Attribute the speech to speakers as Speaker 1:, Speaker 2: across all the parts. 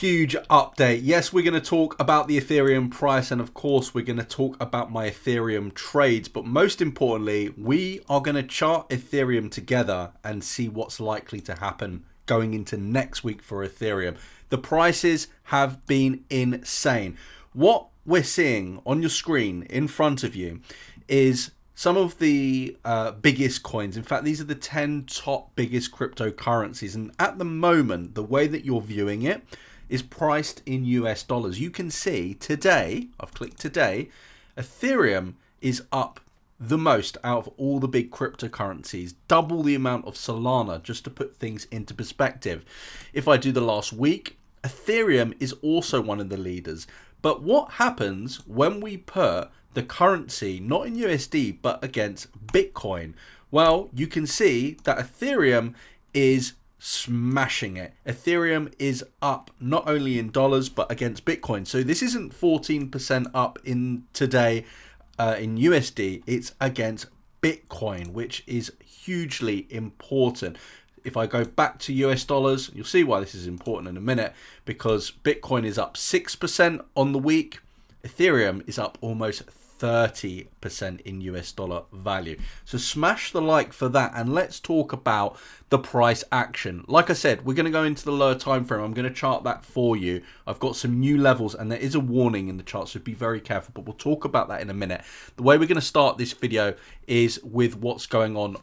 Speaker 1: Huge update. Yes, we're going to talk about the Ethereum price, and of course we're going to talk about my Ethereum trades, but most importantly we are going to chart Ethereum together and see what's likely to happen going into next week for Ethereum. The prices have been insane. What we're seeing on your screen in front of you is some of the biggest coins. In fact, these are the 10 top biggest cryptocurrencies, and at the moment the way that you're viewing it is priced in US dollars. You can see today, I've clicked today, Ethereum is up the most out of all the big cryptocurrencies, double the amount of Solana, just to put things into perspective. If I do the last week, Ethereum is also one of the leaders. But what happens when we put the currency not in USD but against Bitcoin? Well, you can see that Ethereum is smashing it. Ethereum is up not only in dollars but against Bitcoin. So this isn't 14% up in today in USD, it's against Bitcoin, which is hugely important. If I go back to US dollars, you'll see why this is important in a minute, because Bitcoin is up 6% on the week. Ethereum is up almost 30% in US dollar value. So smash the like for that, and let's talk about the price action. Like I said, we're going to go into the lower time frame. I'm going to chart that for you. I've got some new levels and there is a warning in the chart, so be very careful, but we'll talk about that in a minute. The way we're going to start this video is with what's going on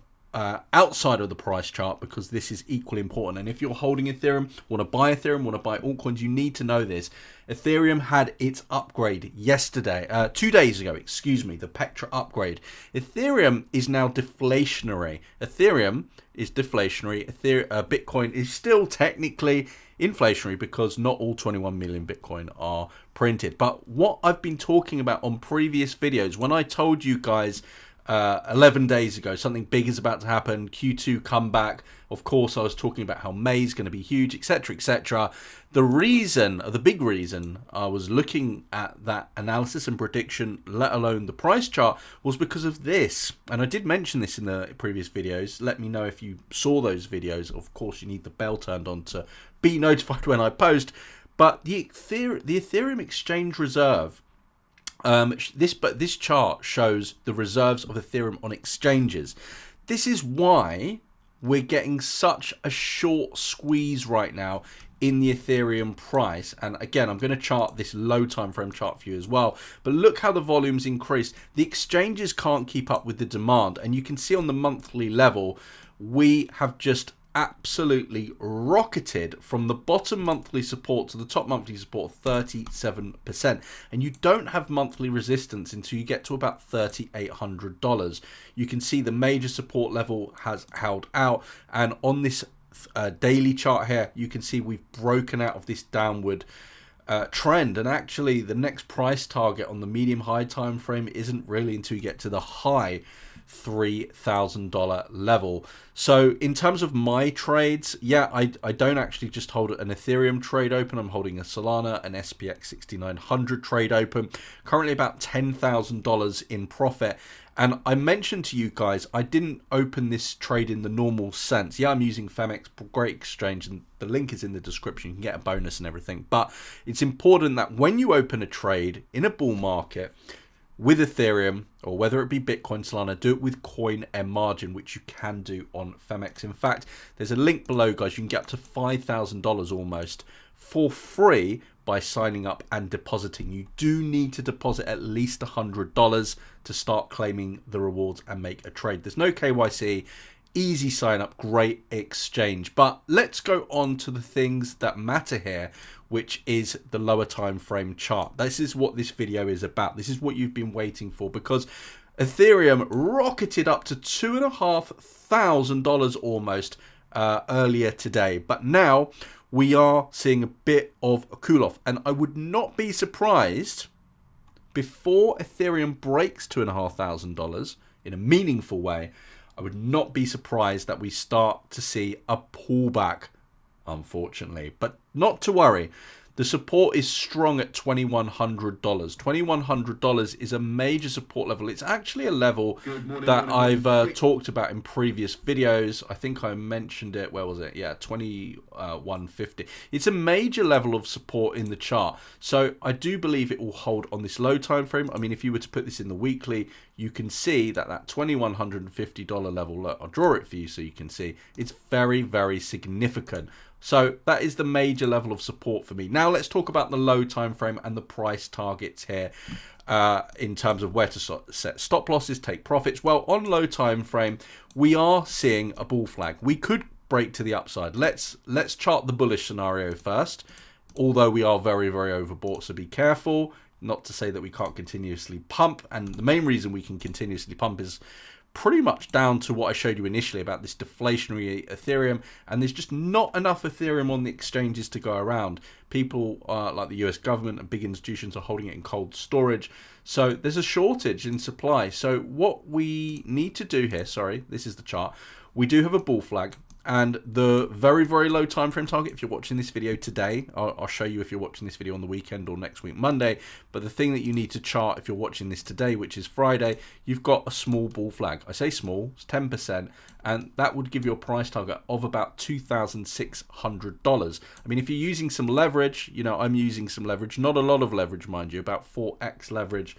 Speaker 1: outside of the price chart, because this is equally important. And if you're holding Ethereum, want to buy Ethereum, want to buy altcoins, you need to know this. Ethereum had its upgrade yesterday, 2 days ago, excuse me, the Petra upgrade. Ethereum is now deflationary. Ethereum is deflationary. Bitcoin is still technically inflationary because not all 21 million Bitcoin are printed. But what I've been talking about on previous videos, when I told you guys 11 days ago something big is about to happen, Q2 comeback, of course I was talking about how May is going to be huge, etc, etc. The reason, the big reason I was looking at that analysis and prediction, let alone the price chart, was because of this. And I did mention this in the previous videos. Let me know if you saw those videos. Of course you need the bell turned on to be notified when I post. But the Ethereum exchange reserve, this chart shows the reserves of Ethereum on exchanges. This is why we're getting such a short squeeze right now in the Ethereum price. And again, I'm going to chart this low time frame chart for you as well. But look how the volumes increase. The exchanges can't keep up with the demand, and you can see on the monthly level we have just absolutely rocketed from the bottom monthly support to the top monthly support, 37%, and you don't have monthly resistance until you get to about $3,800. You can see the major support level has held out, and on this daily chart here you can see we've broken out of this downward trend, and actually the next price target on the medium high time frame isn't really until you get to the high $3,000 level. So in terms of my trades, yeah, I don't actually just hold an Ethereum trade open. I'm holding a Solana, an SPX 6900 trade open, currently about $10,000 in profit. And I mentioned to you guys, I didn't open this trade in the normal sense. Yeah, I'm using Phemex, great exchange, and the link is in the description. You can get a bonus and everything. But it's important that when you open a trade in a bull market with Ethereum, or whether it be Bitcoin, Solana, do it with coin and margin, which you can do on Phemex. In fact, there's a link below, guys. You can get up to $5,000 almost for free by signing up and depositing. You do need to deposit at least $100 to start claiming the rewards and make a trade. There's no KYC, easy sign up, great exchange. But let's go on to the things that matter here, which is the lower time frame chart. This is what this video is about. This is what you've been waiting for, because Ethereum rocketed up to $2,500 almost earlier today, but now we are seeing a bit of a cool off, and I would not be surprised before Ethereum breaks $2,500 in a meaningful way. I would not be surprised that we start to see a pullback, unfortunately, but not to worry. The support is strong at $2,100. $2,100 is a major support level. It's actually a level that I've talked about in previous videos. I think I mentioned it. Where was it? Yeah, 2150. It's a major level of support in the chart. So I do believe it will hold on this low time frame. I mean, if you were to put this in the weekly, you can see that $2,150 level, look, I'll draw it for you so you can see, it's very, very significant. So that is the major level of support for me. Now let's talk about the low time frame and the price targets here in terms of where to set stop losses, take profits. Well, on low time frame, we are seeing a bull flag. We could break to the upside. Let's chart the bullish scenario first, although we are very, very overbought, so be careful. Not to say that we can't continuously pump, and the main reason we can continuously pump is pretty much down to what I showed you initially about this deflationary Ethereum, and there's just not enough Ethereum on the exchanges to go around. People like the US government and big institutions are holding it in cold storage, so there's a shortage in supply. So what we need to do here, sorry, this is the chart, we do have a bull flag. And the very, very low time frame target, if you're watching this video today, I'll show you if you're watching this video on the weekend or next week, Monday. But the thing that you need to chart if you're watching this today, which is Friday, you've got a small bull flag. I say small, it's 10%. And that would give you a price target of about $2,600. I mean, if you're using some leverage, you know, I'm using some leverage, not a lot of leverage, mind you, about 4x leverage.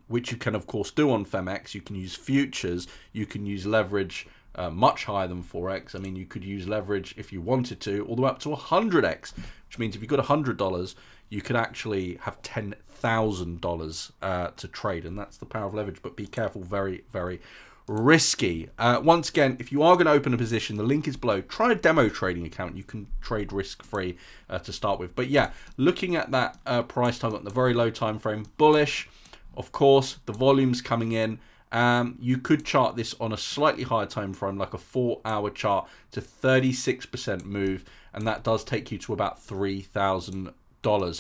Speaker 1: Which you can, of course, do on Femex. You can use futures. You can use leverage much higher than 4x. I mean, you could use leverage if you wanted to, all the way up to 100x, which means if you've got $100, you could actually have $10,000 to trade, and that's the power of leverage. But be careful, very, very risky. Once again, if you are going to open a position, the link is below. Try a demo trading account. You can trade risk-free to start with. But yeah, looking at that price target on the very low time frame, bullish. Of course, the volume's coming in. You could chart this on a slightly higher time frame, like a 4-hour chart, to 36% move, and that does take you to about $3,000.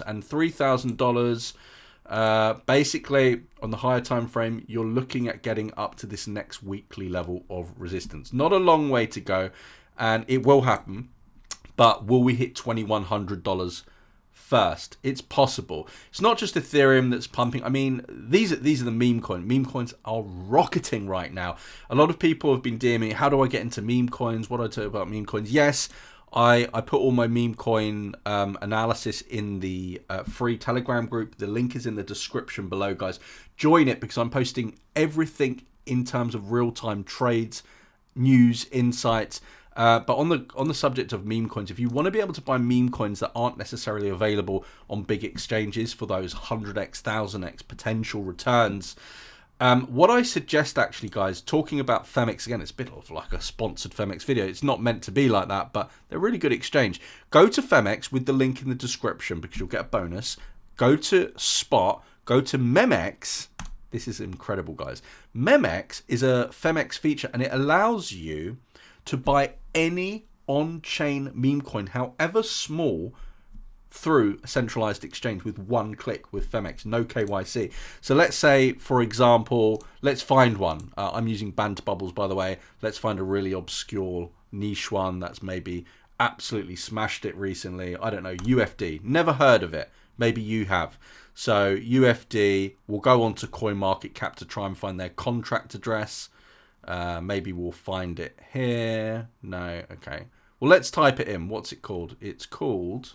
Speaker 1: And $3,000, basically on the higher time frame, you're looking at getting up to this next weekly level of resistance. Not a long way to go, and it will happen. But will we hit $2,100 first? It's possible. It's not just Ethereum that's pumping. I mean, these are the meme coins. Meme coins are rocketing right now. A lot of people have been DMing, how do I get into meme coins? What do I tell you about meme coins? Yes, I put all my meme coin analysis in the free Telegram group. The link is in the description below, guys. Join it because I'm posting everything in terms of real-time trades, news, insights. But on the subject of meme coins, if you want to be able to buy meme coins that aren't necessarily available on big exchanges for those 100x, 1000x potential returns, what I suggest actually, guys, talking about Femex, again, it's a bit of like a sponsored Femex video. It's not meant to be like that, but they're a really good exchange. Go to Femex with the link in the description because you'll get a bonus. Go to Spot, go to Memex. This is incredible, guys. Memex is a Femex feature, and it allows you to buy any on-chain meme coin, however small, through a centralized exchange with one click with Femex, no KYC. So let's say, for example, let's find one. I'm using Banter Bubbles, by the way. Let's find a really obscure niche one that's maybe absolutely smashed it recently. I don't know, UFD. Never heard of it. Maybe you have. So UFD, we'll go on to CoinMarketCap to try and find their contract address. Maybe we'll find it here. No, okay. Well, let's type it in. What's it called? It's called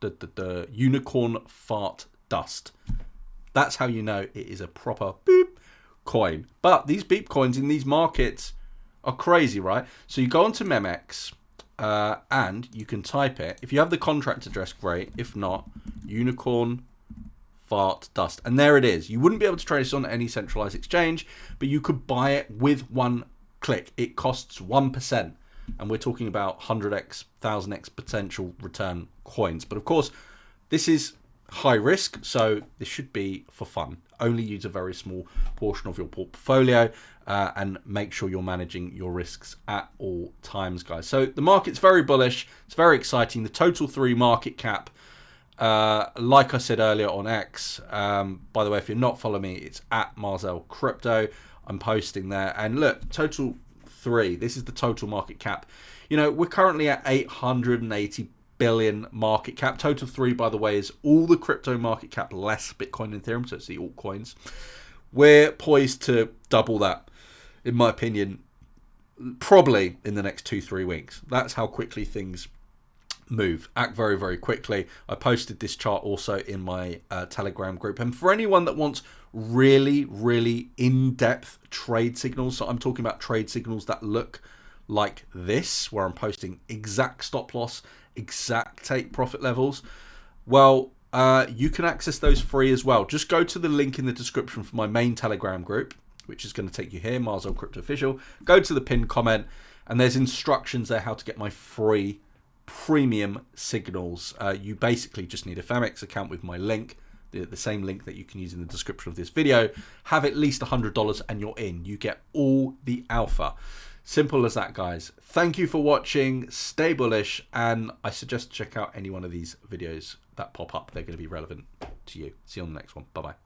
Speaker 1: the unicorn fart dust. That's how you know it is a proper boop coin. But these beep coins in these markets are crazy, right? So you go onto Memex and you can type it. If you have the contract address, great. If not, unicorn fart dust, and there it is. You wouldn't be able to trade this on any centralized exchange, but you could buy it with one click. It costs 1%, and we're talking about 100x, 1000x potential return coins. But of course, this is high risk, so this should be for fun. Only use a very small portion of your portfolio and make sure you're managing your risks at all times, guys. So the market's very bullish. It's very exciting. The total 3 market cap, like I said earlier on X, by the way, if you're not following me, it's at 𝗪𝗲𝗪 Crypto. I'm posting there, and look, total 3, this is the total market cap. You know, we're currently at 880 billion market cap. Total 3, by the way, is all the crypto market cap less Bitcoin and Ethereum, so it's the altcoins. We're poised to double that, in my opinion, probably in the next 2-3 weeks. That's how quickly things move. Act very, very quickly. I posted this chart also in my Telegram group. And for anyone that wants really, really in-depth trade signals, so I'm talking about trade signals that look like this, where I'm posting exact stop loss, exact take profit levels, well, you can access those free as well. Just go to the link in the description for my main Telegram group, which is going to take you here, 𝗪𝗲 Crypto Official. Go to the pinned comment, and there's instructions there how to get my free premium signals. You basically just need a Phemex account with my link, the same link that you can use in the description of this video. Have at least $100 and you're in. You get all the alpha. Simple as that, guys. Thank you for watching. Stay bullish, and I suggest check out any one of these videos that pop up. They're going to be relevant to you. See you on the next one. Bye-bye.